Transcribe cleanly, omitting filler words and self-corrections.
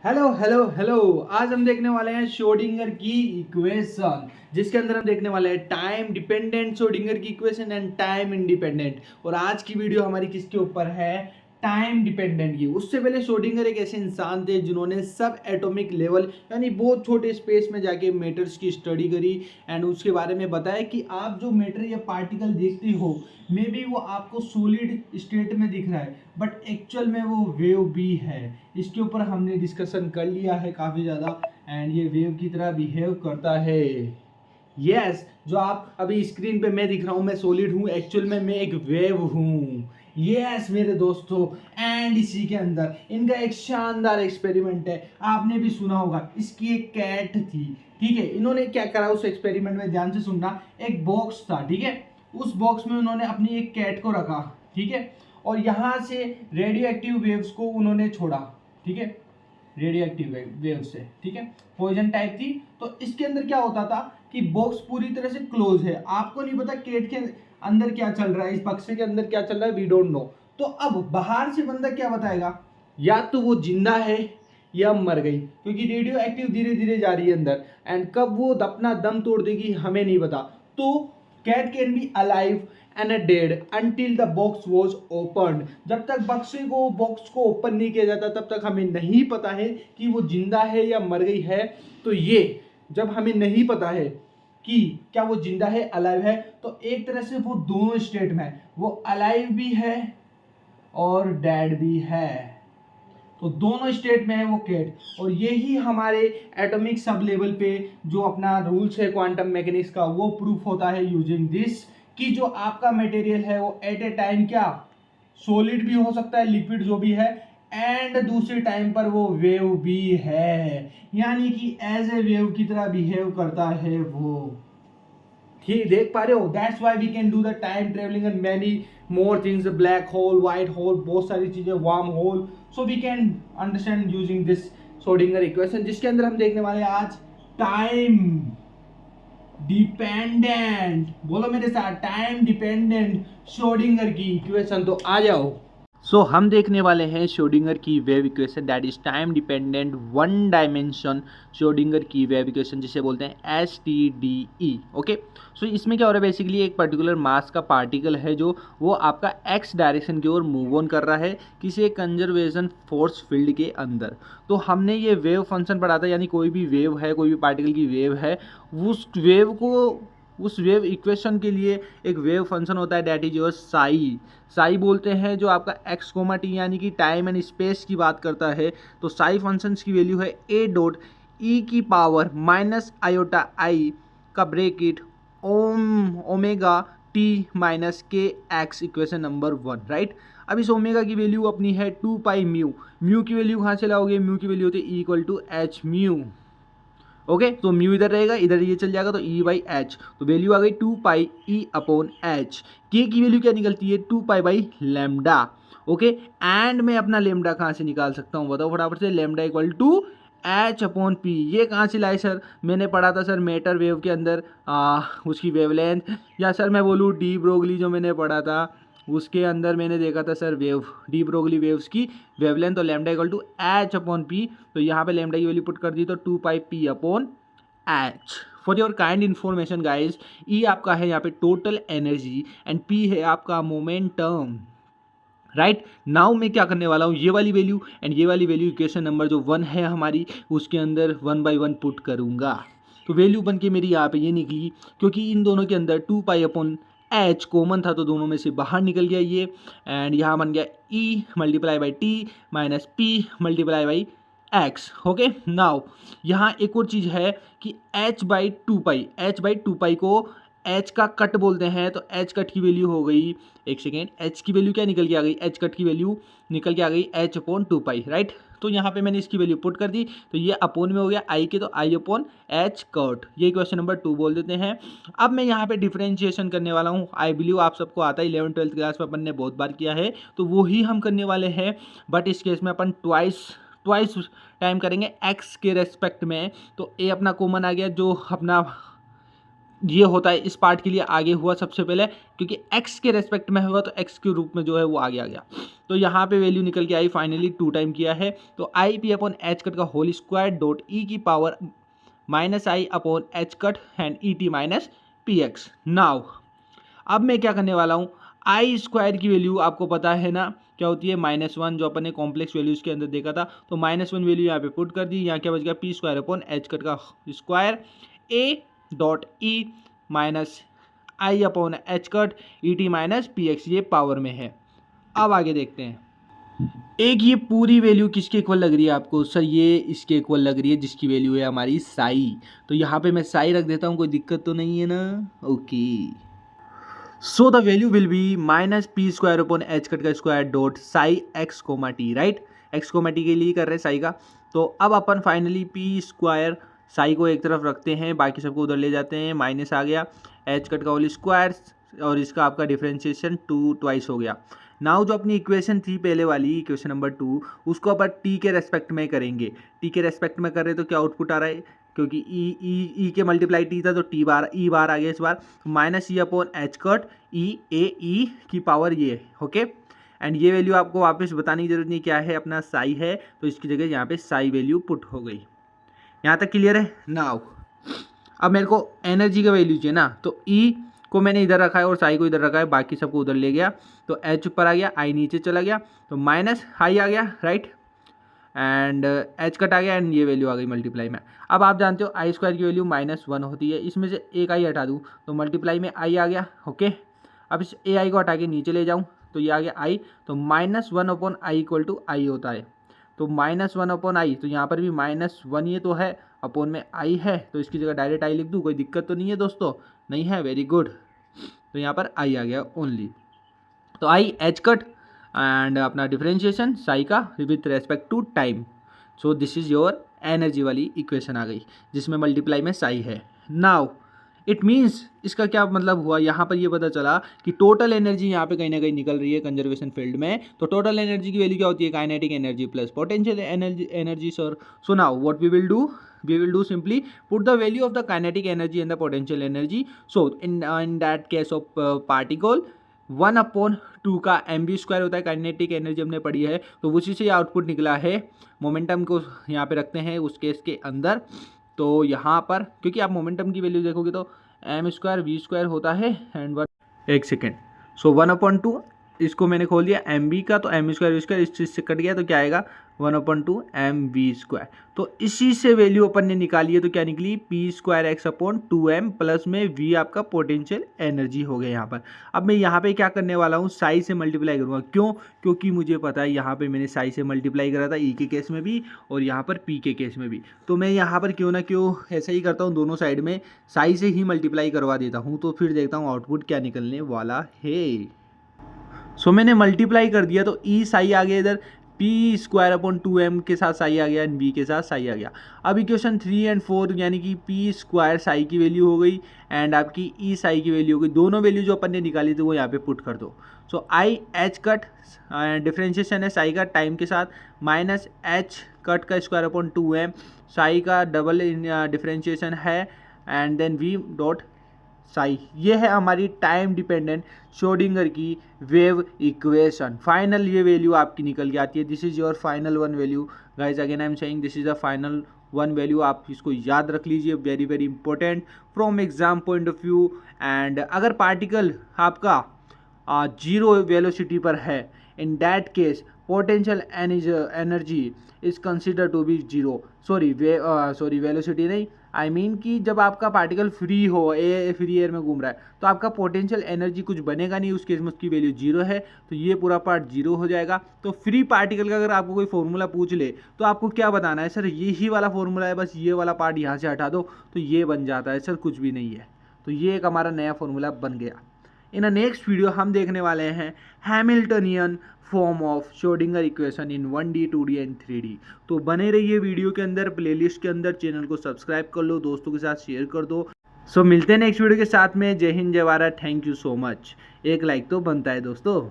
Hello hello hello. आज हम देखने वाले हैं श्रोडिंगर की इक्वेशन, जिसके अंदर हम देखने वाले हैं टाइम डिपेंडेंट श्रोडिंगर की इक्वेशन एंड टाइम इंडिपेंडेंट। और आज की वीडियो हमारी किसके ऊपर है? टाइम डिपेंडेंट की। उससे पहले श्रोडिंगर एक ऐसे इंसान थे जिन्होंने सब एटॉमिक लेवल यानी बहुत छोटे स्पेस में जाके मैटर्स की स्टडी करी एंड उसके बारे में बताया कि आप जो मैटर या पार्टिकल देखते हो मे बी वो आपको सॉलिड स्टेट में दिख रहा है बट एक्चुअल में वो वेव भी है। इसके ऊपर हमने डिस्कशन कर लिया है काफ़ी ज़्यादा एंड ये वेव की तरह बिहेव करता है। यस जो आप अभी स्क्रीन पे मैं दिख रहा हूँ, मैं सॉलिड हूँ, एक्चुअल में मैं एक वेव हूँ। यस मेरे दोस्तों, एंड इसी के अंदर इनका एक शानदार एक्सपेरिमेंट है, आपने भी सुना होगा। इसकी एक कैट थी, ठीक है। इन्होंने क्या करा उस एक्सपेरिमेंट में, ध्यान से सुनना। एक बॉक्स था, ठीक है। उस बॉक्स में उन्होंने अपनी एक कैट को रखा, ठीक है, और यहाँ से रेडियो एक्टिव वेव्स को उन्होंने छोड़ा, ठीक है, रेडियो एक्टिव वेव से, ठीक है, पॉइजन टाइप थी। तो इसके अंदर क्या होता था कि बॉक्स पूरी तरह से क्लोज है, आपको नहीं पता कैट के अंदर क्या चल रहा है, इस बक्से के अंदर क्या चल रहा है, वी डोंट नो। तो अब बाहर से बंदा क्या बताएगा, या तो वो जिंदा है या मर गई, क्योंकि रेडियो एक्टिव धीरे धीरे जा रही है अंदर एंड कब वो अपना दम तोड़ देगी हमें नहीं पता। तो cat can be alive and dead until the box was open. जब तक बॉक्स को ओपन नहीं किया जाता तब तक हमें नहीं पता है कि वो जिंदा है या मर गई है। तो ये जब हमें नहीं पता है कि क्या वो जिंदा है अलाइव है, तो एक तरह से वो दोनों स्टेट में है, वो अलाइव भी है और डेड भी है। तो दोनों स्टेट में है वो कैट। और यही हमारे एटॉमिक सब लेवल पे जो अपना रूल्स है क्वांटम मैकेनिक्स का, वो प्रूफ होता है यूजिंग दिस, कि जो आपका मटेरियल है वो एट ए टाइम क्या सॉलिड भी हो सकता है, लिक्विड जो भी है, एंड दूसरे टाइम पर वो वेव भी है, यानी कि एज ए वेव की तरह बिहेव करता है वो। ठीक देख पा रहे हो? That's why we can do the time travelling and many more things, black hole, white hole, बहुत सारी चीजें, wormhole. So we can understand using this Schrodinger equation, जिसके अंदर हम देखने वाले हैं आज टाइम डिपेंडेंट, बोलो मेरे साथ, टाइम डिपेंडेंट श्रोडिंगर की इक्वेशन। तो आ जाओ। हम देखने वाले हैं श्रोडिंगर की wave equation, that is time dependent one dimension Schrodinger की वेव इक्वेशन, जिसे बोलते हैं STDE। ओके, सो इसमें क्या हो रहा है, बेसिकली एक पर्टिकुलर मास का पार्टिकल है जो वो आपका एक्स डायरेक्शन की ओर मूव ऑन कर रहा है किसी एक कंजर्वेशन फोर्स फील्ड के अंदर। तो हमने ये वेव फंक्शन पढ़ा था, यानी कोई भी वेव है, कोई भी पार्टिकल की वेव है, उस वेव इक्वेशन के लिए एक वेव फंक्शन होता है, डैट इज योर साई बोलते हैं, जो आपका एक्स कोमा टी यानी कि टाइम एंड स्पेस की बात करता है। तो साई फंक्शंस की वैल्यू है A.E की पावर माइनस आयोटा आई का ब्रेकेट ओमेगा टी माइनस के एक्स, इक्वेशन नंबर 1, राइट। अब इस ओमेगा की वैल्यू अपनी है 2 पाई म्यू की वैल्यू कहाँ से लाओगे, म्यू की वैल्यू होती है equal to h mu. Okay, तो म्यू इधर रहेगा, इधर ये चल जाएगा, तो ई बाई एच, तो वैल्यू आ गई 2 पाई ई अपॉन एच। के की वैल्यू क्या निकलती है, 2 pi by lambda. Okay, and मैं अपना लेमडा कहाँ से निकाल सकता हूँ, बताओ फटाफट से। Lambda equal to h upon p. ये कहाँ से लाए सर, मैंने पढ़ा था सर मैटर वेव के अंदर उसकी वेवलेंथ, या सर मैं बोलूँ डी ब्रोगली जो मैंने पढ़ा था उसके अंदर मैंने देखा था sir wave, de Broglie waves की वेवलेंथ, तो lambda equal to h upon p. तो यहाँ पे लैम्डा की वैल्यू पुट कर दी तो 2 pi P upon H. For your kind information guys, E आपका है यहाँ पे टोटल एनर्जी एंड पी है आपका मोमेंटम, राइट। नाउ मैं क्या करने वाला हूँ, ये वाली वैल्यू एंड ये वाली वैल्यू इक्वेशन नंबर जो 1 है हमारी, उसके अंदर 1 बाई 1 पुट करूँगा। तो वैल्यू बन के मेरी यहाँ पे ये निकली, क्योंकि इन दोनों के अंदर 2 पाई अपॉन एच कॉमन था तो दोनों में से बाहर निकल गया ये, एंड यहाँ बन गया E multiply by T minus P multiply by X. Okay, now यहाँ एक और चीज़ है कि एच बाई टू पाई को एच का कट बोलते हैं, तो एच कट की वैल्यू हो गई, एक सेकेंड, एच की वैल्यू क्या निकल के आ गई, एच कट की वैल्यू निकल के आ गई एच अपॉन 2 पाई, राइट। तो यहाँ पे मैंने इसकी वैल्यू पुट कर दी, तो ये अपोन में हो गया आई के, तो आई अपॉन एच कट, ये क्वेश्चन नंबर 2 बोल देते हैं। अब मैं यहाँ पे डिफरेंशिएशन करने वाला हूँ, आई बिलीव आप सबको आता है, 11th-12th क्लास में अपन ने बहुत बार किया है, तो वो ही हम करने वाले हैं, बट इस केस में अपन ट्वाइस टाइम करेंगे एक्स के रेस्पेक्ट में। तो ए अपना कॉमन आ गया, जो अपना ये होता है इस पार्ट के लिए आगे हुआ सबसे पहले, क्योंकि x के रेस्पेक्ट में होगा तो x के रूप में जो है वो आगे आ गया। तो यहाँ पे वैल्यू निकल के आई फाइनली 2 टाइम किया है, तो I P upon H cut का होल स्क्वायर डॉट ई की power minus I upon H cut and E T minus P x. Now अब मैं क्या करने वाला हूँ, आई स्क्वायर की वैल्यू आपको पता है ना क्या होती है, -1, जो अपन ने कॉम्प्लेक्स वैल्यूज के अंदर देखा था। तो -1 वैल्यू यहाँ पे पुट कर दी, यहाँ क्या बच गया, P square upon H cut का square A dot E minus I upon H cut E T minus P X, ये पावर में है। अब आगे देखते हैं, एक ये पूरी वैल्यू किसके इक्वल लग रही है आपको, सर ये इसके इक्वल लग रही है जिसकी वैल्यू है हमारी साई। तो यहाँ पे मैं साई रख देता हूँ, कोई दिक्कत तो नहीं है ना, okay. So the value will be minus P square upon H cut का square dot psi X comma T, right, X comma T के लिए कर रहे हैं साई का। तो अब अपन फाइनली पी स्क्वायर साई को एक तरफ रखते हैं, बाकी सबको उधर ले जाते हैं, माइनस आ गया, एच कट का होल स्क्वायर और इसका आपका डिफरेंशिएशन 2 ट्वाइस हो गया। नाउ जो अपनी इक्वेशन थी पहले वाली, इक्वेशन नंबर 2, उसको अपन टी के रेस्पेक्ट में करेंगे। टी के रेस्पेक्ट में कर रहे तो क्या आउटपुट आ रहा है, क्योंकि ई के मल्टीप्लाई टी था तो टी बार ई बार आ गया इस बार, minus E upon H cut E A E की पावर ये, ओके। एंड ये वैल्यू आपको वापस बताने की जरूरत नहीं, क्या है अपना साई है, तो इसकी जगह यहाँ पे साई वैल्यू पुट हो गई। यहाँ तक क्लियर है। नाउ अब मेरे को एनर्जी का वैल्यू चाहिए ना, तो ई को मैंने इधर रखा है और साई को इधर रखा है, बाकी सबको उधर ले गया, तो एच ऊपर आ गया, आई नीचे चला गया, तो माइनस आई आ गया, राइट, एंड एच कट आ गया, एंड ये वैल्यू आ गई मल्टीप्लाई में। अब आप जानते हो आई स्क्वायर की वैल्यू -1 होती है, इसमें से एक आई हटा दूँ तो मल्टीप्लाई में आई आ गया, ओके। अब इस ए आई को हटा के नीचे ले जाऊँ तो ये आ गया आई, तो -1 अपॉन आई इक्वल टू आई होता है। तो -1 अपॉन आई, तो यहाँ पर भी -1 ये तो है, अपॉन में आई है, तो इसकी जगह डायरेक्ट आई लिख दूँ, कोई दिक्कत तो नहीं है दोस्तों, नहीं है, वेरी गुड। तो यहाँ पर आई आ गया ओनली, तो आई एच कट एंड अपना डिफरेंशिएशन साई का with respect to time. So this is your energy वाली इक्वेशन आ गई, जिसमें मल्टीप्लाई में साई है। नाउ इट मीन्स इसका क्या मतलब हुआ, यहाँ पर ये पता चला कि टोटल एनर्जी यहाँ पे कहीं ना कहीं निकल रही है कंजर्वेशन फील्ड में। तो टोटल एनर्जी की वैल्यू क्या होती है, kinetic energy plus potential energy sir. So now what we will do, we will do simply put the value of the kinetic energy and the potential energy. So in that case of particle 1/2 का mv² होता है, kinetic energy हमने पढ़ी है, तो उसी से output निकला है। मोमेंटम को यहाँ पे रखते हैं उस केस के अंदर, तो यहाँ पर क्योंकि आप मोमेंटम की वैल्यू देखोगे तो m² v² होता है एंड 1 एक सेकेंड, सो 1/2 इसको मैंने खोल दिया mv का, तो m² v² इस चीज़ से कट गया, तो क्या आएगा 1/2 mv²। तो इसी से वैल्यू अपन ने निकाली है, तो क्या निकली p² x/2m प्लस में v आपका पोटेंशियल एनर्जी हो गया यहाँ पर। अब मैं यहाँ पे क्या करने वाला हूँ, साई से मल्टीप्लाई करूँगा, क्यों, क्योंकि मुझे पता है यहाँ पे मैंने साई से मल्टीप्लाई करा था ई के केस में भी और यहाँ पर पी के केस में भी, तो मैं यहाँ पर क्यों ना क्यों ऐसा ही करता हूँ, दोनों साइड में साई से ही मल्टीप्लाई करवा देता हूँ, तो फिर देखता हूँ आउटपुट क्या निकलने वाला है। सो मैंने मल्टीप्लाई कर दिया, तो ई साई आ गया इधर, p²/2m के साथ साई आ गया एंड v के साथ साई आ गया। अब इक्वेशन 3 एंड 4 यानी कि p² साई की वैल्यू हो गई एंड आपकी ई साई की वैल्यू हो गई, दोनों वैल्यू जो अपन ने निकाली थी वो यहाँ पे पुट कर दो। सो आई एच कट डिफ्रेंशिएशन है साई का टाइम के साथ, माइनस एच कट का (2m) साई का डबल डिफ्रेंशिएशन है and then v dot psi. ये है हमारी टाइम डिपेंडेंट श्रोडिंगर की वेव इक्वेशन। फाइनल ये वैल्यू आपकी निकल के आती है, this is your final one value guys, again I am saying this is the final one value, आप इसको याद रख लीजिए, very very important from exam point of view. And अगर पार्टिकल आपका जीरो वेलोसिटी पर है, in that case potential energy is consider to be zero, sorry velocity नहीं, आई मीन कि जब आपका पार्टिकल फ्री हो, फ्री एयर में घूम रहा है, तो आपका पोटेंशियल एनर्जी कुछ बनेगा नहीं, उस केस में उसकी वैल्यू जीरो है, तो ये पूरा पार्ट जीरो हो जाएगा। तो फ्री पार्टिकल का अगर आपको कोई फॉर्मूला पूछ ले तो आपको क्या बताना है, सर यही वाला फॉर्मूला है, बस ये वाला पार्ट यहाँ से हटा दो तो ये बन जाता है, सर कुछ भी नहीं है। तो ये एक हमारा नया फॉर्मूला बन गया। इन अ नेक्स्ट वीडियो हम देखने वाले हैं Hamiltonian form of Schrodinger equation in 1D 2D and 3D। तो बने रहिए वीडियो के अंदर, प्लेलिस्ट के अंदर, चैनल को सब्सक्राइब कर लो, दोस्तों के साथ शेयर कर दो। सो मिलते हैं नेक्स्ट वीडियो के साथ में। जय हिंद, जय Bharat, thank you so much. एक लाइक तो बनता है दोस्तों।